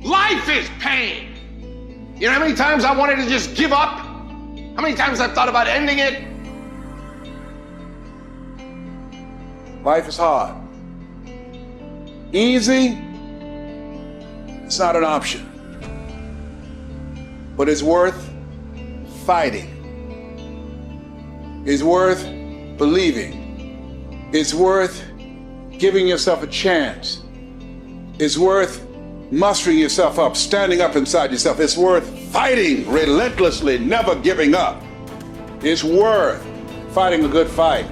Life is pain. You know how many times I wanted to just give up? How many times I've thought about ending it? Life is hard. Easy, it's not an option. But it's worth fighting. It's worth believing. It's worth giving yourself a chance. It's worth mustering yourself up, standing up inside yourself. It's worth fighting relentlessly, never giving up. It's worth fighting a good fight.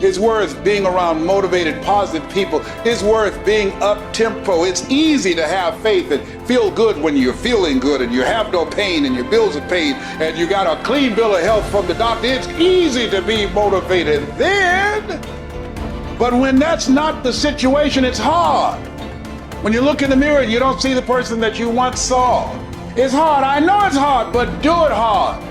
It's worth being around motivated, positive people. It's worth being up-tempo. It's easy to have faith and feel good when you're feeling good and you have no pain and your bills are paid and you got a clean bill of health from the doctor. It's easy to be motivated then. But when that's not the situation, it's hard. When you look in the mirror and you don't see the person that you once saw. It's hard. I know it's hard, but do it hard.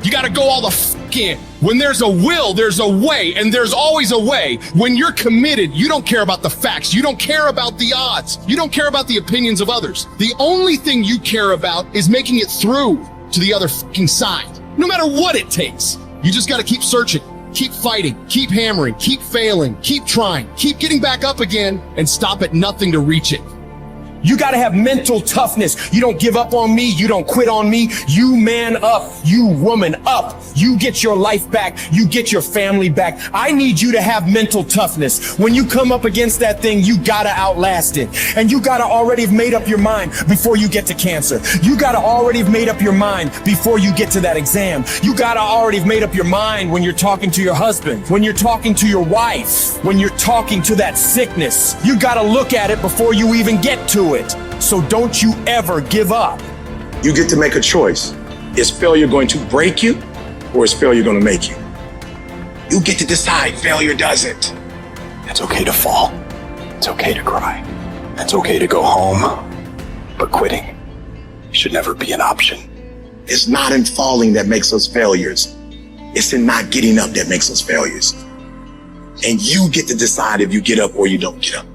You got to go all the f in. When there's a will, there's a way, and there's always a way. When you're committed, you don't care about the facts. You don't care about the odds. You don't care about the opinions of others. The only thing you care about is making it through to the other f***ing side. No matter what it takes. You just got to keep searching, keep fighting, keep hammering, keep failing, keep trying, keep getting back up again, and stop at nothing to reach it. You gotta have mental toughness. You don't give up on me. You don't quit on me. You man up. You woman up. You get your life back. You get your family back. I need you to have mental toughness. When you come up against that thing, you gotta outlast it. And you gotta already have made up your mind before you get to cancer. You gotta already have made up your mind before you get to that exam. You gotta already have made up your mind when you're talking to your husband, when you're talking to your wife, when you're talking to that sickness. You gotta look at it before you even get to it. So don't you ever give up. You get to make a choice. Is failure going to break you or is failure going to make you? You get to decide. Failure doesn't. It's okay to fall. It's okay to cry. It's okay to go home. But quitting should never be an option. It's not in falling that makes us failures. It's in not getting up that makes us failures. And you get to decide if you get up or you don't get up.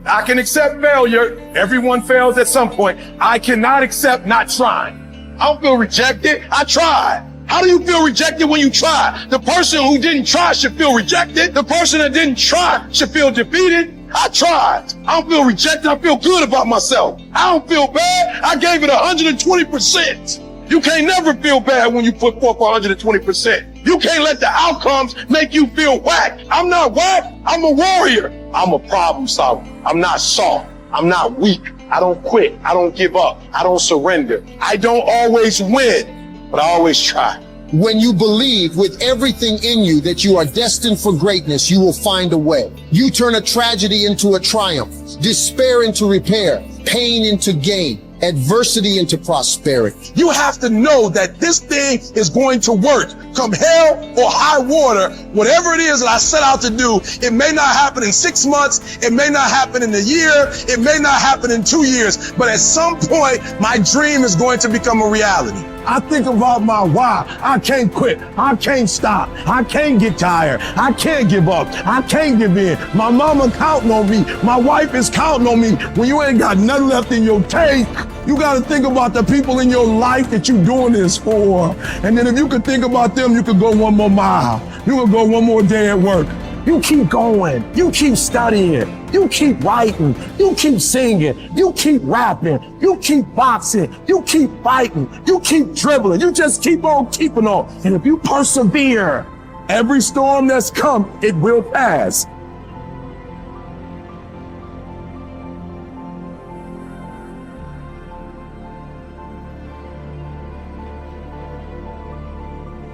I can accept failure. Everyone fails at some point. I cannot accept not trying. I don't feel rejected. I tried. How do you feel rejected when you try? The person who didn't try should feel rejected. The person that didn't try should feel defeated. I tried. I don't feel rejected. I feel good about myself. I don't feel bad. I gave it 120%. You can't never feel bad when you put forth 120%. You can't let the outcomes make you feel whack. I'm not whack. I'm a warrior. I'm a problem solver. I'm not soft. I'm not weak. I don't quit. I don't give up. I don't surrender. I don't always win, but I always try. When you believe with everything in you that you are destined for greatness, you will find a way. You turn a tragedy into a triumph, despair into repair, pain into gain, adversity into prosperity. You have to know that this thing is going to work. Come hell or high water, whatever it is that I set out to do, it may not happen in 6 months, it may not happen in a year, it may not happen in 2 years, but at some point, my dream is going to become a reality. I think about my why. I can't quit. I can't stop. I can't get tired. I can't give up. I can't give in. My mama counting on me. My wife is counting on me. When you ain't got nothing left in your tank, you got to think about the people in your life that you're doing this for. And then if you could think about them, you could go one more mile. You could go one more day at work. You keep going. You keep studying. You keep writing. You keep singing. You keep rapping. You keep boxing. You keep fighting. You keep dribbling. You just keep on keeping on. And if you persevere, every storm that's come, it will pass.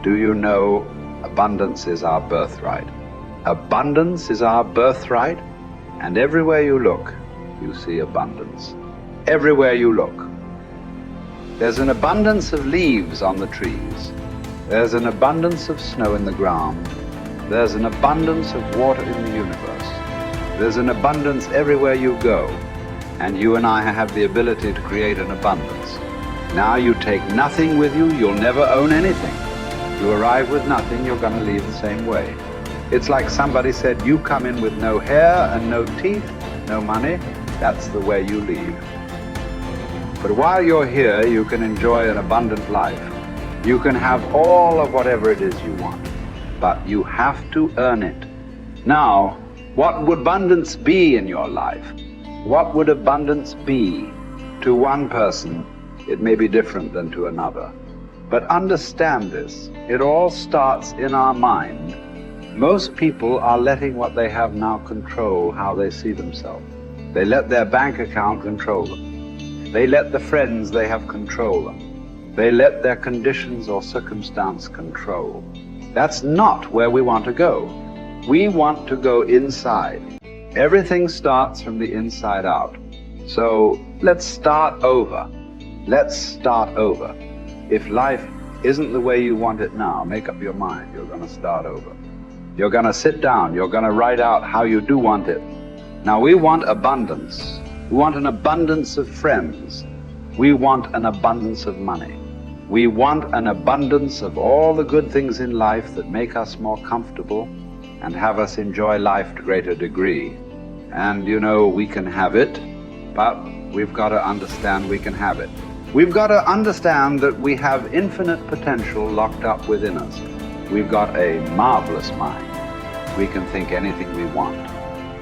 Do you know abundance is our birthright? Abundance is our birthright, and everywhere you look, you see abundance. Everywhere you look. There's an abundance of leaves on the trees. There's an abundance of snow in the ground. There's an abundance of water in the universe. There's an abundance everywhere you go, and you and I have the ability to create an abundance. Now you take nothing with you, you'll never own anything. You arrive with nothing, you're going to leave the same way. It's like somebody said, you come in with no hair and no teeth, no money, that's the way you leave. But while you're here, you can enjoy an abundant life. You can have all of whatever it is you want, but you have to earn it. Now, what would abundance be in your life? What would abundance be? To one person, it may be different than to another. But understand this, it all starts in our mind. Most people are letting what they have now control how they see themselves. They let their bank account control them. They let the friends they have control them. They let their conditions or circumstance control. That's not where we want to go. We want to go inside. Everything starts from the inside out. So let's start over. Let's start over. If life isn't the way you want it now, make up your mind, you're going to start over. You're going to sit down, you're going to write out how you do want it. Now we want abundance. We want an abundance of friends. We want an abundance of money. We want an abundance of all the good things in life that make us more comfortable and have us enjoy life to a greater degree. And you know, we can have it, but we've got to understand we can have it. We've got to understand that we have infinite potential locked up within us. We've got a marvelous mind. We can think anything we want.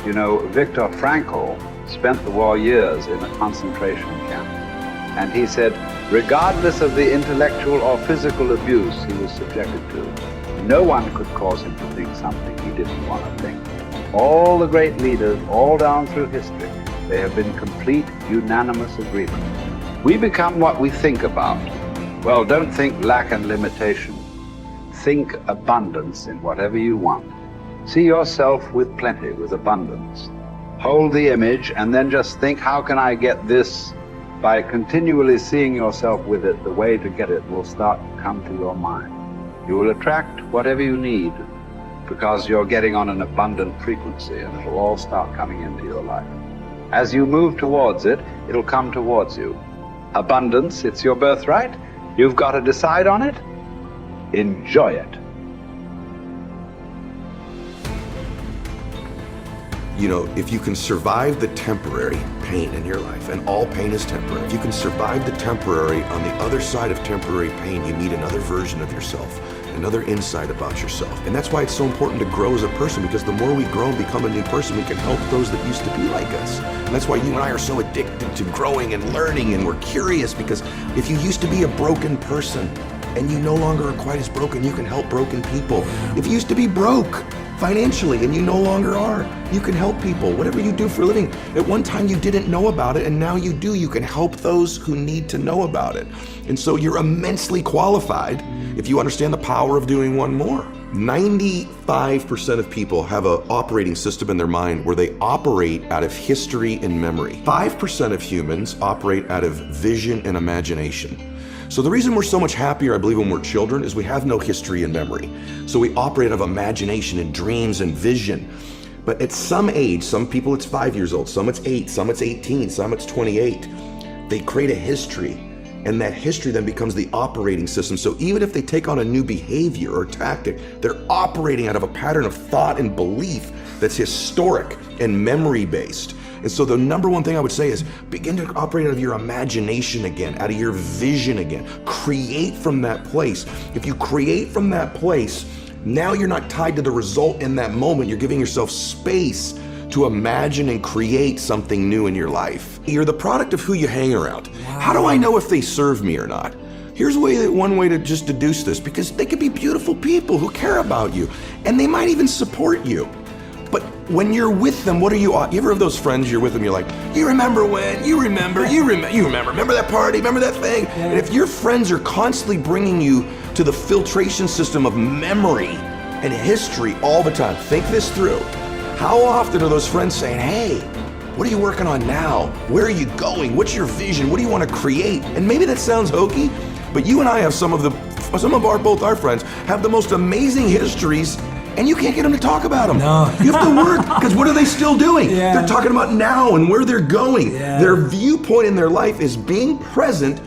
You know, Viktor Frankl spent the war years in a concentration camp. And he said, regardless of the intellectual or physical abuse he was subjected to, no one could cause him to think something he didn't want to think. All the great leaders, all down through history, they have been complete, unanimous agreement. We become what we think about. Well, don't think lack and limitation. Think abundance in whatever you want. See yourself with plenty, with abundance. Hold the image and then just think, how can I get this? By continually seeing yourself with it, the way to get it will start to come to your mind. You will attract whatever you need because you're getting on an abundant frequency and it'll all start coming into your life. As you move towards it, it'll come towards you. Abundance, it's your birthright. You've got to decide on it. Enjoy it. You know, if you can survive the temporary pain in your life, and all pain is temporary, if you can survive the temporary, on the other side of temporary pain, you meet another version of yourself, another insight about yourself. And that's why it's so important to grow as a person, because the more we grow and become a new person, we can help those that used to be like us. And that's why you and I are so addicted to growing and learning, and we're curious, because if you used to be a broken person and you no longer are quite as broken, you can help broken people. If you used to be broke financially and you no longer are, you can help people. Whatever you do for a living, at one time you didn't know about it and now you do. You can help those who need to know about it. And so you're immensely qualified if you understand the power of doing one more. 95% of people have an operating system in their mind where they operate out of history and memory. 5% of humans operate out of vision and imagination. So the reason we're so much happier, I believe, when we're children is we have no history and memory. So we operate out of imagination and dreams and vision. But at some age, some people it's 5 years old, some it's 8, some it's 18, some it's 28. They create a history, and that history then becomes the operating system. So even if they take on a new behavior or tactic, they're operating out of a pattern of thought and belief that's historic and memory-based. And so the number one thing I would say is begin to operate out of your imagination again, out of your vision again. Create from that place. If you create from that place, now you're not tied to the result in that moment. You're giving yourself space to imagine and create something new in your life. You're the product of who you hang around. Wow. How do I know if they serve me or not? Here's one way to just deduce this, because they could be beautiful people who care about you, and they might even support you. But when you're with them, what are you ever have those friends you're with them, you're like, you remember when, you remember that party, remember that thing? Yeah. And if your friends are constantly bringing you to the filtration system of memory and history all the time, think this through. How often are those friends saying, hey, what are you working on now? Where are you going? What's your vision? What do you want to create? And maybe that sounds hokey, but you and I have both our friends have the most amazing histories, and you can't get them to talk about them. No. You have to work, because what are they still doing? Yeah. They're talking about now and where they're going. Yeah. Their viewpoint in their life is being present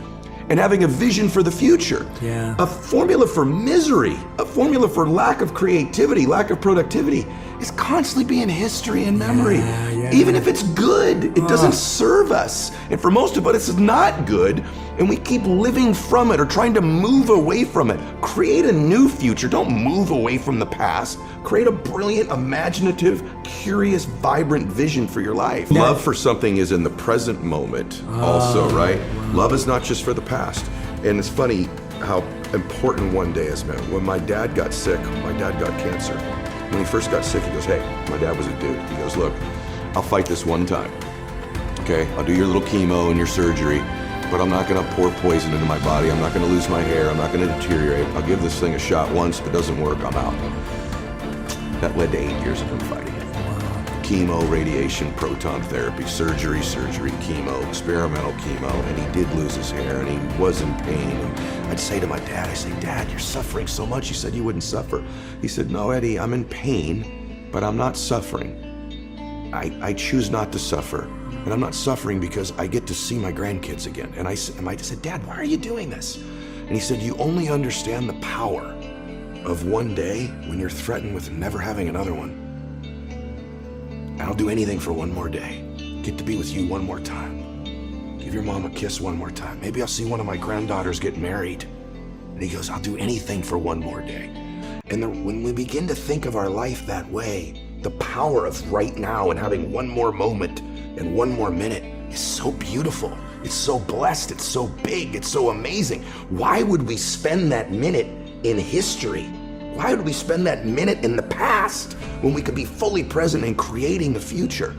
and having a vision for the future. Yeah. A formula for misery, a formula for lack of creativity, lack of productivity, is constantly being history and memory. Even if it's good, it doesn't serve us. And for most of us, it's not good. And we keep living from it or trying to move away from it. Create a new future. Don't move away from the past. Create a brilliant, imaginative, curious, vibrant vision for your life. Love for something is in the present moment also, right? Love is not just for the past. And it's funny how important one day is, man. When my dad got sick, my dad got cancer. When he first got sick, he goes, hey, my dad was a dude. He goes, look, I'll fight this one time. Okay, I'll do your little chemo and your surgery, but I'm not gonna pour poison into my body. I'm not gonna lose my hair. I'm not gonna deteriorate. I'll give this thing a shot once. If it doesn't work, I'm out. That led to 8 years of him fighting it. Chemo, radiation, proton therapy, surgery, chemo, experimental chemo, and he did lose his hair and he was in pain. And I'd say to my dad, Dad, you're suffering so much. You said you wouldn't suffer. He said, no, Eddie, I'm in pain, but I'm not suffering. I choose not to suffer. And I'm not suffering because I get to see my grandkids again. And I said, Dad, why are you doing this? And he said, you only understand the power of one day when you're threatened with never having another one. I'll do anything for one more day. Get to be with you one more time. Give your mom a kiss one more time. Maybe I'll see one of my granddaughters get married. And he goes, I'll do anything for one more day. And when we begin to think of our life that way, the power of right now and having one more moment and one more minute is so beautiful. It's so blessed. It's so big. It's so amazing. Why would we spend that minute in history? Why would we spend that minute in the past when we could be fully present and creating the future?